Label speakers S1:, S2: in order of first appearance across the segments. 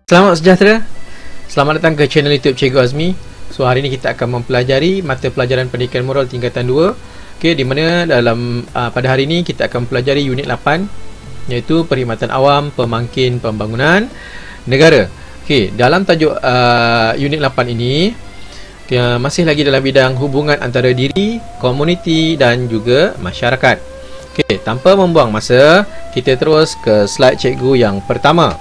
S1: Selamat sejahtera. Selamat datang ke channel YouTube Cikgu Azmi. So hari ini kita akan mempelajari mata pelajaran pendidikan moral tingkatan 2. Okey, di mana dalam pada hari ini kita akan mempelajari unit 8 iaitu perkhidmatan awam pemangkin pembangunan negara. Okey, dalam tajuk unit 8 ini masih lagi dalam bidang hubungan antara diri, komuniti dan juga masyarakat. Okey, tanpa membuang masa, kita terus ke slide cikgu yang pertama.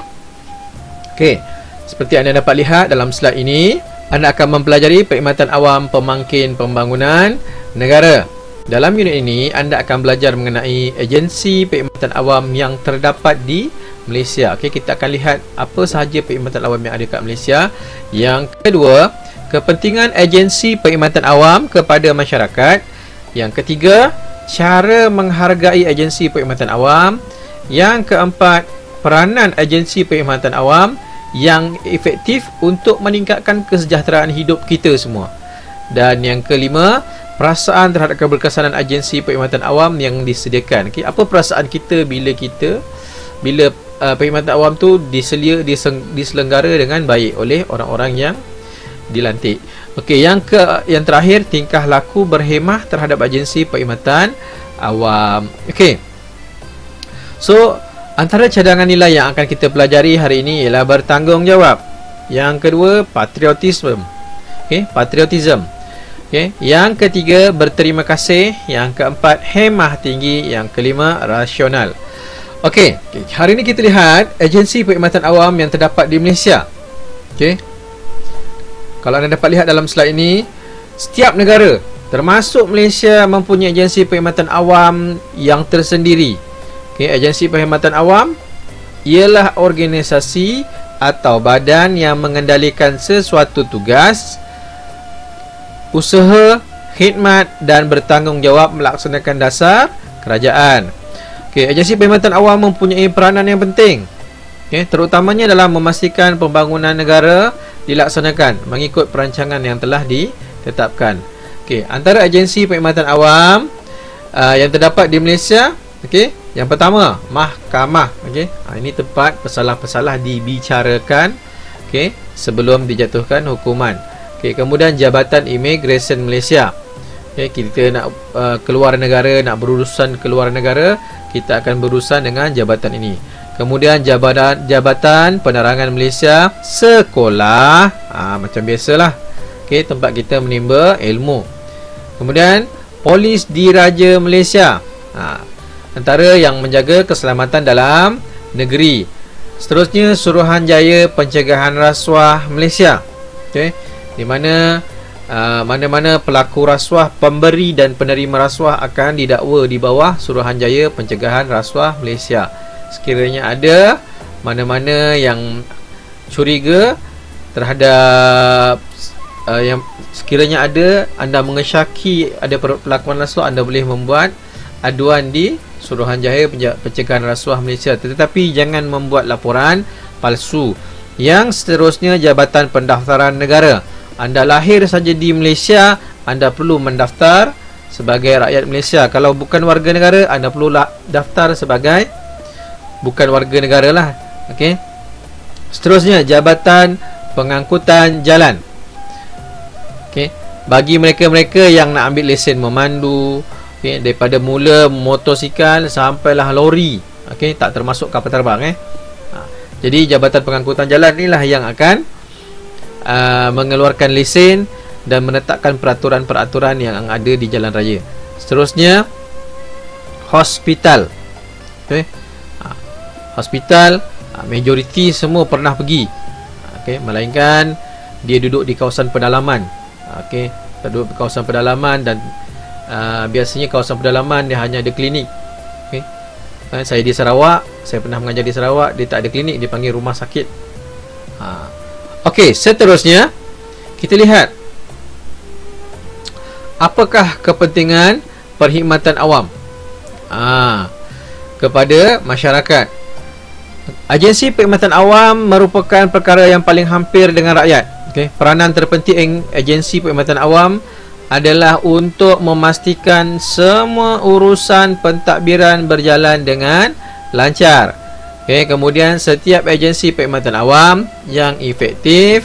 S1: Okey, seperti anda dapat lihat dalam slide ini, anda akan mempelajari perkhidmatan awam pemangkin pembangunan negara. Dalam unit ini, anda akan belajar mengenai agensi perkhidmatan awam yang terdapat di Malaysia. Okey, kita akan lihat apa sahaja perkhidmatan awam yang ada kat Malaysia. Yang kedua, kepentingan agensi perkhidmatan awam kepada masyarakat. Yang ketiga, cara menghargai agensi perkhidmatan awam. Yang keempat, peranan agensi perkhidmatan awam yang efektif untuk meningkatkan kesejahteraan hidup kita semua. Dan yang kelima, perasaan terhadap keberkesanan agensi perkhidmatan awam yang disediakan. Okay, apa perasaan kita bila perkhidmatan awam tu diselenggara dengan baik oleh orang-orang yang dilantik. Okey, yang terakhir, tingkah laku berhemah terhadap agensi perkhidmatan awam. Okey. So, antara cadangan nilai yang akan kita pelajari hari ini ialah bertanggungjawab. Yang kedua, patriotisme. Okey, patriotism. Okey, yang ketiga, berterima kasih. Yang keempat, hemah tinggi. Yang kelima, rasional. Okey, hari ini kita lihat agensi perkhidmatan awam yang terdapat di Malaysia. Okey. Kalau anda dapat lihat dalam slide ini, setiap negara termasuk Malaysia mempunyai agensi perkhidmatan awam yang tersendiri. Okay, agensi perkhidmatan awam ialah organisasi atau badan yang mengendalikan sesuatu tugas, usaha, khidmat dan bertanggungjawab melaksanakan dasar kerajaan. Okay, agensi perkhidmatan awam mempunyai peranan yang penting, terutamanya dalam memastikan pembangunan negara dilaksanakan mengikut perancangan yang telah ditetapkan. Okay, antara agensi perkhidmatan awam yang terdapat di Malaysia, yang pertama, mahkamah. Ini tempat pesalah-pesalah dibicarakan sebelum dijatuhkan hukuman. Kemudian Jabatan Imigresen Malaysia. Kita nak keluar negara, nak berurusan keluar negara, kita akan berurusan dengan jabatan ini. Kemudian Jabatan Penerangan Malaysia. Sekolah, macam biasalah, tempat kita menimba ilmu. Kemudian Polis Diraja Malaysia, antara yang menjaga keselamatan dalam negeri. Seterusnya, Suruhanjaya Pencegahan Rasuah Malaysia, di mana mana-mana pelaku rasuah, pemberi dan penerima rasuah akan didakwa di bawah Suruhanjaya Pencegahan Rasuah Malaysia. Sekiranya ada mana-mana yang curiga terhadap yang sekiranya ada anda mengesyaki ada pelakuan rasuah, anda boleh membuat aduan di Suruhanjaya Pencegahan Rasuah Malaysia, tetapi jangan membuat laporan palsu. Yang seterusnya, Jabatan Pendaftaran Negara. Anda lahir saja di Malaysia, anda perlu mendaftar sebagai rakyat Malaysia. Kalau bukan warga negara, anda perlu daftar sebagai bukan warga negara lah. Okey. Seterusnya, Jabatan Pengangkutan Jalan. Okey, bagi mereka-mereka yang nak ambil lesen memandu, daripada mula motosikal sampailah lori, tak termasuk kapal terbang. Jadi Jabatan Pengangkutan Jalan inilah yang akan mengeluarkan lesen dan menetapkan peraturan-peraturan yang ada di jalan raya. Seterusnya, hospital. Hospital, majoriti semua pernah pergi, melainkan dia duduk di kawasan pedalaman. Duduk di kawasan pedalaman dan biasanya kawasan pedalaman dia hanya ada klinik. Saya di Sarawak, saya pernah mengajar di Sarawak, dia tak ada klinik, dia panggil rumah sakit. Okey, seterusnya kita lihat apakah kepentingan perkhidmatan awam kepada masyarakat. Agensi perkhidmatan awam merupakan perkara yang paling hampir dengan rakyat. Peranan terpenting agensi perkhidmatan awam adalah untuk memastikan semua urusan pentadbiran berjalan dengan lancar. Okey, kemudian setiap agensi perkhidmatan awam yang efektif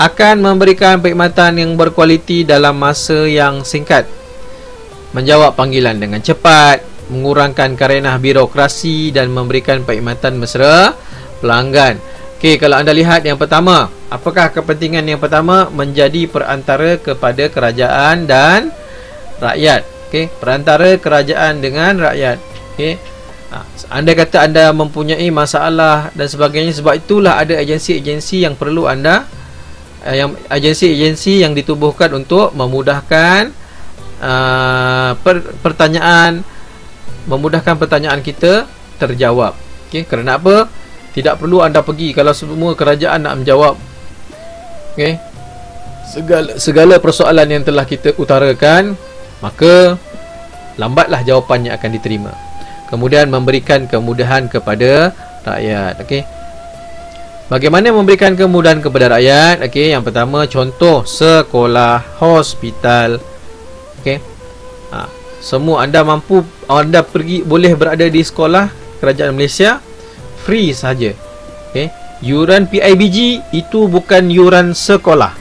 S1: akan memberikan perkhidmatan yang berkualiti dalam masa yang singkat, menjawab panggilan dengan cepat, mengurangkan karenah birokrasi dan memberikan perkhidmatan mesra pelanggan. Okey, kalau anda lihat yang pertama, apakah kepentingan yang pertama? Menjadi perantara kepada kerajaan dan rakyat. Okey, perantara kerajaan dengan rakyat. Okey. Anda kata anda mempunyai masalah dan sebagainya, sebab itulah ada agensi-agensi yang perlu anda agensi-agensi yang ditubuhkan untuk memudahkan pertanyaan, memudahkan pertanyaan kita terjawab. Okey, kerana apa? Tidak perlu anda pergi kalau semua kerajaan nak menjawab. Okey, segala persoalan yang telah kita utarakan, maka lambatlah jawapannya akan diterima. Kemudian memberikan kemudahan kepada rakyat. Okey, bagaimana memberikan kemudahan kepada rakyat? Okey, yang pertama, contoh sekolah, hospital. Okey, semua anda mampu, anda pergi, boleh berada di sekolah kerajaan Malaysia free saja. Okey, yuran PIBG itu bukan yuran sekolah,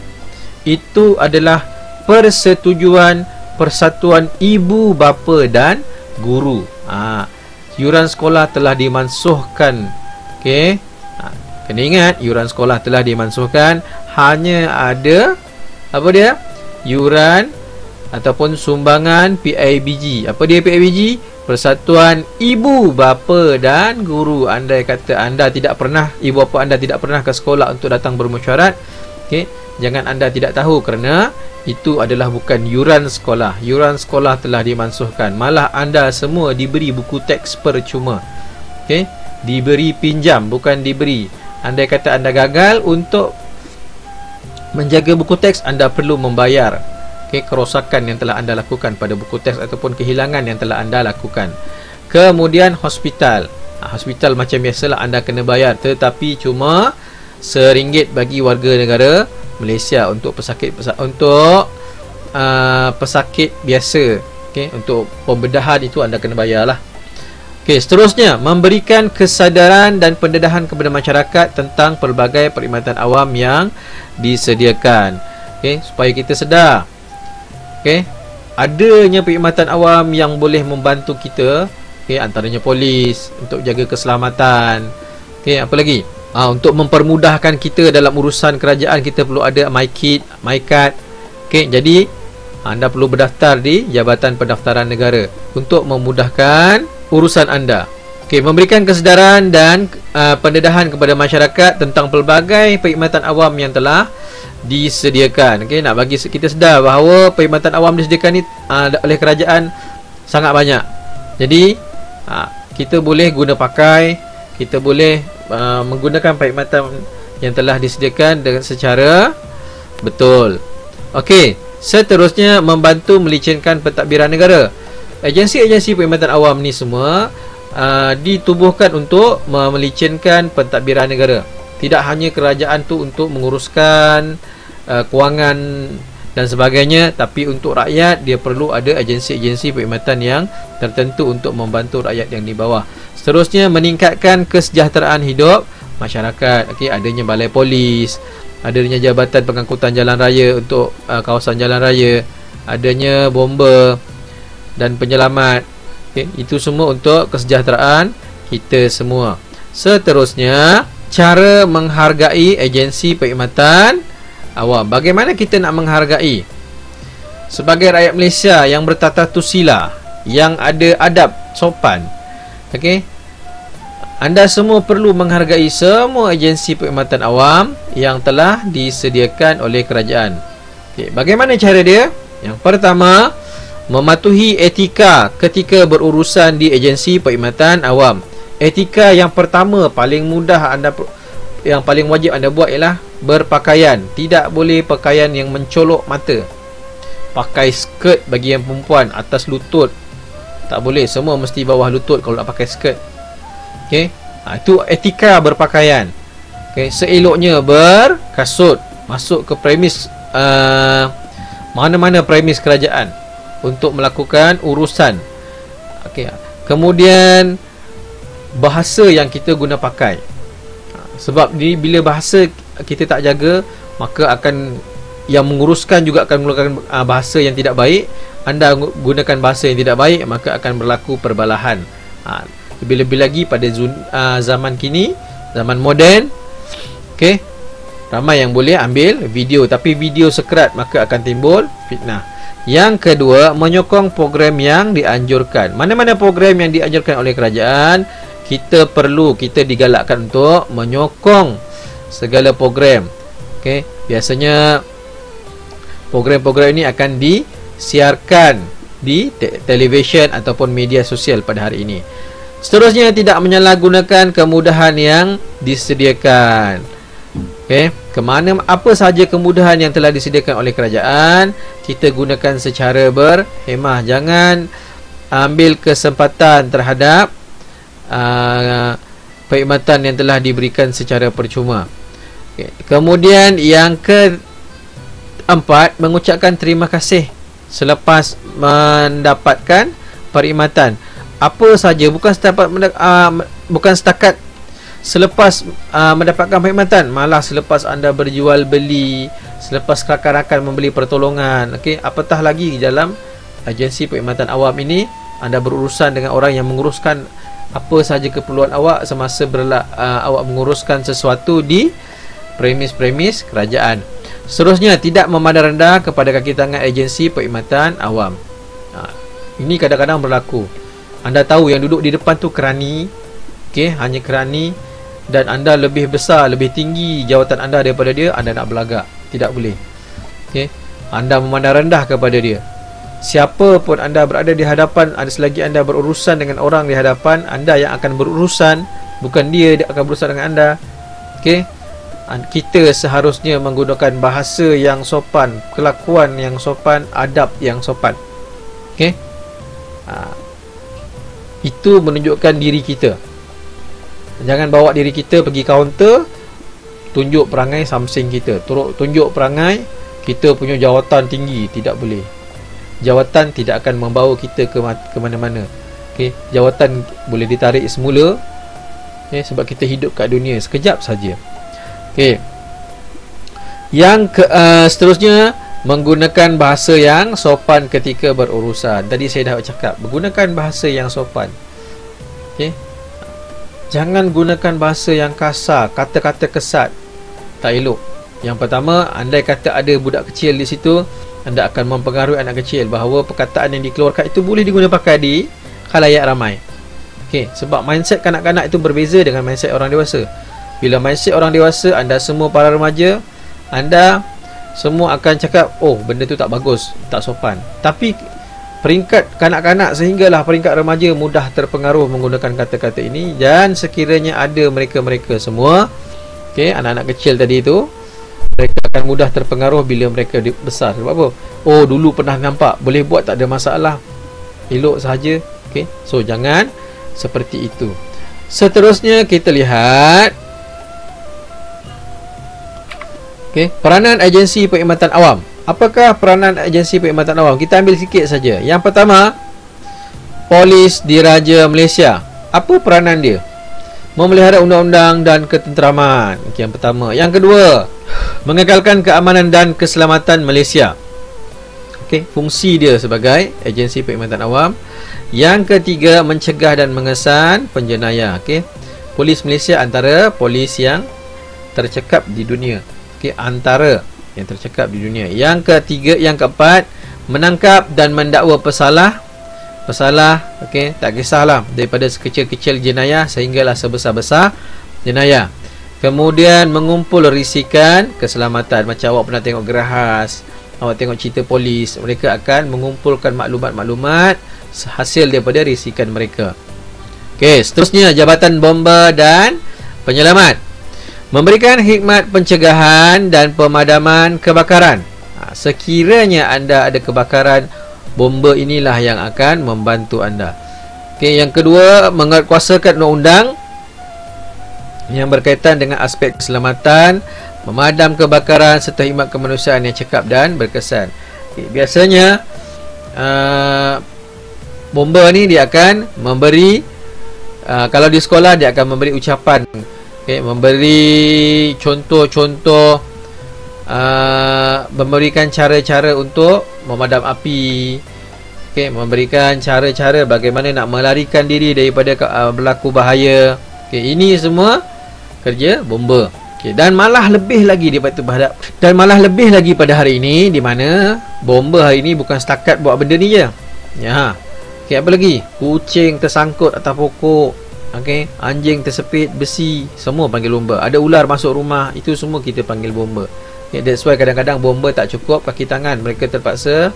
S1: itu adalah persetujuan Persatuan Ibu Bapa dan Guru. Yuran sekolah telah dimansuhkan. Okey, kena ingat, yuran sekolah telah dimansuhkan. Hanya ada apa dia? Yuran ataupun sumbangan PIBG. Apa dia PIBG? Persatuan Ibu Bapa dan Guru. Andai kata anda tidak pernah, ibu bapa anda tidak pernah ke sekolah untuk datang bermesyuarat, okey, jangan anda tidak tahu, kerana itu adalah bukan yuran sekolah. Yuran sekolah telah dimansuhkan. Malah anda semua diberi buku teks percuma. Okey, diberi pinjam, bukan diberi. Andai kata anda gagal untuk menjaga buku teks, anda perlu membayar, okey, kerosakan yang telah anda lakukan pada buku teks ataupun kehilangan yang telah anda lakukan. Kemudian hospital. Hospital macam biasalah, anda kena bayar, tetapi cuma RM1 bagi warga negara Malaysia untuk pesakit pesakit biasa. Okey, untuk pembedahan itu anda kena bayarlah. Okey, seterusnya, memberikan kesedaran dan pendedahan kepada masyarakat tentang pelbagai perkhidmatan awam yang disediakan. Okey, supaya kita sedar, okey, adanya perkhidmatan awam yang boleh membantu kita. Okey, antaranya polis untuk jaga keselamatan. Okey, apa lagi? Untuk mempermudahkan kita dalam urusan kerajaan, kita perlu ada MyKit, MyCard. Okey, jadi anda perlu berdaftar di Jabatan Pendaftaran Negara untuk memudahkan urusan anda. Okey, memberikan kesedaran dan pendedahan kepada masyarakat tentang pelbagai perkhidmatan awam yang telah disediakan. Okey, nak bagi kita sedar bahawa perkhidmatan awam disediakan ni oleh kerajaan sangat banyak. Jadi kita boleh guna pakai, kita boleh menggunakan perkhidmatan yang telah disediakan dengan secara betul. Okey, seterusnya, membantu melicinkan pentadbiran negara. Agensi-agensi perkhidmatan awam ni semua ditubuhkan untuk melicinkan pentadbiran negara. Tidak hanya kerajaan tu untuk menguruskan kewangan dan sebagainya, tapi untuk rakyat dia perlu ada agensi-agensi perkhidmatan yang tertentu untuk membantu rakyat yang di bawah. Seterusnya, meningkatkan kesejahteraan hidup masyarakat. Okey, adanya balai polis, adanya jabatan pengangkutan jalan raya untuk kawasan jalan raya, adanya bomba dan penyelamat. Okey, itu semua untuk kesejahteraan kita semua. Seterusnya, cara menghargai agensi perkhidmatan awam. Bagaimana kita nak menghargai? Sebagai rakyat Malaysia yang bertata tusila, yang ada adab sopan, okey, anda semua perlu menghargai semua agensi perkhidmatan awam yang telah disediakan oleh kerajaan. Okay, bagaimana cara dia? Yang pertama, mematuhi etika ketika berurusan di agensi perkhidmatan awam. Etika yang pertama, paling mudah anda, yang paling wajib anda buat ialah berpakaian. Tidak boleh pakaian yang mencolok mata. Pakai skirt bagi yang perempuan atas lutut, tak boleh, semua mesti bawah lutut kalau nak pakai skirt. Okey, itu etika berpakaian. Okey, seeloknya berkasut, masuk ke premis mana-mana premis kerajaan untuk melakukan urusan. Okey, kemudian bahasa yang kita guna pakai. Sebab ni bila bahasa kita tak jaga, maka akan yang menguruskan juga akan menggunakan bahasa yang tidak baik. Anda gunakan bahasa yang tidak baik, maka akan berlaku perbalahan. Lebih-lebih lagi pada zaman kini, zaman moden, okey, ramai yang boleh ambil video, tapi video sekerat, maka akan timbul fitnah. Yang kedua, menyokong program yang dianjurkan. Mana-mana program yang dianjurkan oleh kerajaan, kita digalakkan untuk menyokong segala program. Okey, biasanya program-program ini akan disiarkan di televisyen ataupun media sosial pada hari ini. Seterusnya, tidak menyalahgunakan kemudahan yang disediakan. Okey, apa sahaja kemudahan yang telah disediakan oleh kerajaan, kita gunakan secara berhemah. Jangan ambil kesempatan terhadap perkhidmatan yang telah diberikan secara percuma. Okay. Kemudian yang keempat, mengucapkan terima kasih selepas mendapatkan perkhidmatan. Apa saja, bukan setakat selepas mendapatkan perkhidmatan, malah selepas anda berjual beli, selepas rakan-rakan membeli pertolongan. Okey, apatah lagi dalam agensi perkhidmatan awam ini, anda berurusan dengan orang yang menguruskan apa sahaja keperluan awak semasa awak menguruskan sesuatu di premis-premis kerajaan. Seterusnya, tidak memandang rendah kepada kaki tangan agensi perkhidmatan awam. Ini kadang-kadang berlaku. Anda tahu yang duduk di depan tu kerani, okey, hanya kerani, dan anda lebih besar, lebih tinggi jawatan anda daripada dia, anda nak berlagak. Tidak boleh. Okey, anda memandang rendah kepada dia. Siapa pun anda berada di hadapan, selagi anda berurusan dengan orang di hadapan, anda yang akan berurusan, bukan dia akan berurusan dengan anda. Okey, kita seharusnya menggunakan bahasa yang sopan, kelakuan yang sopan, adab yang sopan. Okey, itu menunjukkan diri kita. Jangan bawa diri kita pergi kaunter, tunjuk perangai samsing kita, tunjuk perangai kita punya jawatan tinggi. Tidak boleh. Jawatan tidak akan membawa kita ke mana-mana. Okay? Jawatan boleh ditarik semula, okay? Sebab kita hidup kat dunia sekejap saja. Okay. Yang seterusnya, menggunakan bahasa yang sopan ketika berurusan. Tadi saya dah cakap, menggunakan bahasa yang sopan. Okay? Jangan gunakan bahasa yang kasar, kata-kata kesat. Tak elok. Yang pertama, andai kata ada budak kecil di situ, anda akan mempengaruhi anak kecil bahawa perkataan yang dikeluarkan itu boleh digunakan pakai di khalayak ramai. Okey, sebab mindset kanak-kanak itu berbeza dengan mindset orang dewasa. Bila mindset orang dewasa, anda semua para remaja, anda semua akan cakap, oh, benda tu tak bagus, tak sopan. Tapi peringkat kanak-kanak sehinggalah peringkat remaja mudah terpengaruh menggunakan kata-kata ini. Dan sekiranya ada mereka-mereka semua, okey, anak-anak kecil tadi itu, mereka akan mudah terpengaruh bila mereka besar. Sebab apa? Oh, dulu pernah nampak, boleh buat, tak ada masalah, elok sahaja. Okey, so jangan seperti itu. Seterusnya kita lihat, okey, peranan agensi perkhidmatan awam. Apakah peranan agensi perkhidmatan awam? Kita ambil sikit saja. Yang pertama, Polis Diraja Malaysia. Apa peranan dia? Memelihara undang-undang dan ketenteraman. Okay, yang pertama. Yang kedua, mengekalkan keamanan dan keselamatan Malaysia. Okey, fungsi dia sebagai agensi perkhidmatan awam. Yang ketiga, mencegah dan mengesan penjenayah. Okey, Polis Malaysia antara polis yang tercekap di dunia. Okey, antara yang tercekap di dunia. Yang ketiga, yang keempat, menangkap dan mendakwa pesalah, okey, tak kisahlah, daripada sekecil-kecil jenayah sehinggalah sebesar-besar jenayah. Kemudian mengumpul risikan keselamatan. Macam awak pernah tengok Gerahas, awak tengok cerita polis, mereka akan mengumpulkan maklumat-maklumat hasil daripada risikan mereka. Okey, seterusnya, Jabatan Bomba dan Penyelamat. Memberikan khidmat pencegahan dan pemadaman kebakaran. Sekiranya anda ada kebakaran, bomba inilah yang akan membantu anda. Okey, yang kedua, menguatkuasakan undang-undang yang berkaitan dengan aspek keselamatan, memadam kebakaran serta khidmat kemanusiaan yang cekap dan berkesan. Okay, biasanya bomba ni dia akan memberi Kalau di sekolah dia akan memberi ucapan, memberi contoh-contoh, memberikan cara-cara untuk memadam api, memberikan cara-cara bagaimana nak melarikan diri daripada berlaku bahaya. Ini semua kerja bomba. Dan malah lebih lagi pada hari ini, di mana bomba hari ini bukan setakat buat benda ni je. Apa lagi? Kucing tersangkut atas pokok, anjing tersepit besi, semua panggil bomba. Ada ular masuk rumah, itu semua kita panggil bomba. That's why kadang-kadang bomba tak cukup kaki tangan, mereka terpaksa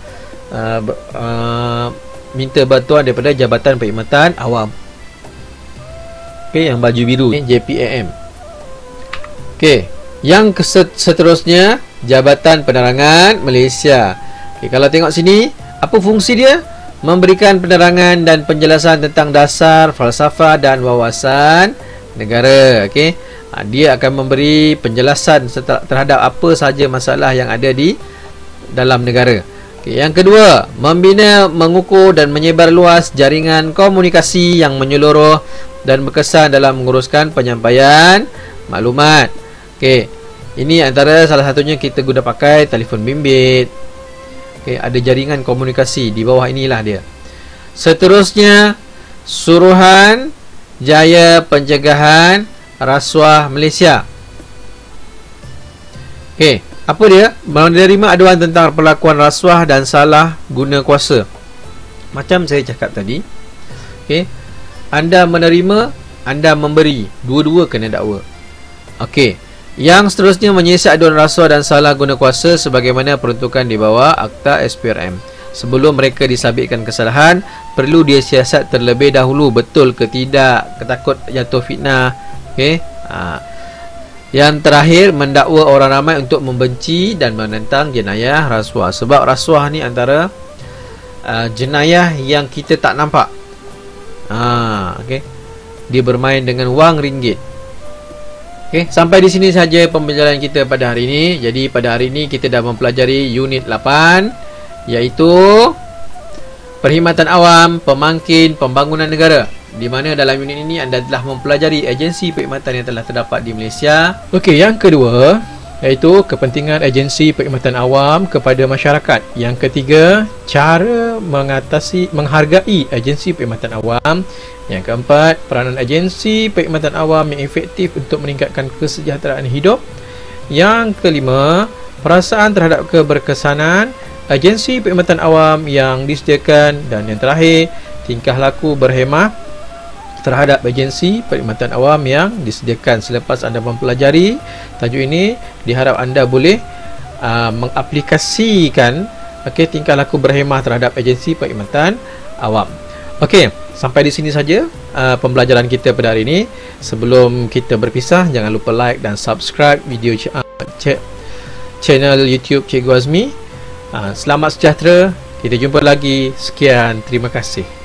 S1: minta bantuan daripada Jabatan Perkhidmatan Awam, yang baju biru, JPAM. Yang seterusnya, Jabatan Penerangan Malaysia. Kalau tengok sini, apa fungsi dia? Memberikan penerangan dan penjelasan tentang dasar, falsafah dan wawasan negara. Dia akan memberi penjelasan terhadap apa sahaja masalah yang ada di dalam negara. Yang kedua, membina, mengukur dan menyebar luas jaringan komunikasi yang menyeluruh dan berkesan dalam menguruskan penyampaian maklumat. Ini antara salah satunya kita guna pakai telefon bimbit. Ada jaringan komunikasi di bawah inilah dia. Seterusnya, Suruhan Jaya Pencegahan Rasuah Malaysia. Apa dia? Menerima aduan tentang perlakuan rasuah dan salah guna kuasa. Macam saya cakap tadi, anda menerima, anda memberi, dua-dua kena dakwa. Yang seterusnya, menyiasat aduan rasuah dan salah guna kuasa sebagaimana peruntukan di bawah Akta SPRM. Sebelum mereka disabitkan kesalahan, perlu dia siasat terlebih dahulu, betul ke tidak, ketakut jatuh fitnah. Yang terakhir, mendakwa orang ramai untuk membenci dan menentang jenayah rasuah. Sebab rasuah ni antara jenayah yang kita tak nampak. Dia bermain dengan wang ringgit. Sampai di sini saja pembelajaran kita pada hari ini. Jadi pada hari ini kita dah mempelajari unit 8, iaitu Perkhidmatan Awam, Pemangkin Pembangunan Negara, di mana dalam unit ini anda telah mempelajari agensi perkhidmatan yang telah terdapat di Malaysia. Yang kedua, iaitu kepentingan agensi perkhidmatan awam kepada masyarakat. Yang ketiga, cara menghargai agensi perkhidmatan awam. Yang keempat, peranan agensi perkhidmatan awam yang efektif untuk meningkatkan kesejahteraan hidup. Yang kelima, perasaan terhadap keberkesanan agensi perkhidmatan awam yang disediakan. Dan yang terakhir, tingkah laku berhemah terhadap agensi perkhidmatan awam yang disediakan. Selepas anda mempelajari tajuk ini, diharap anda boleh mengaplikasikan tingkah laku berhemah terhadap agensi perkhidmatan awam. Sampai di sini saja pembelajaran kita pada hari ini. Sebelum kita berpisah, jangan lupa like dan subscribe video channel YouTube Cikgu Azmi. Selamat sejahtera. Kita jumpa lagi. Sekian, terima kasih.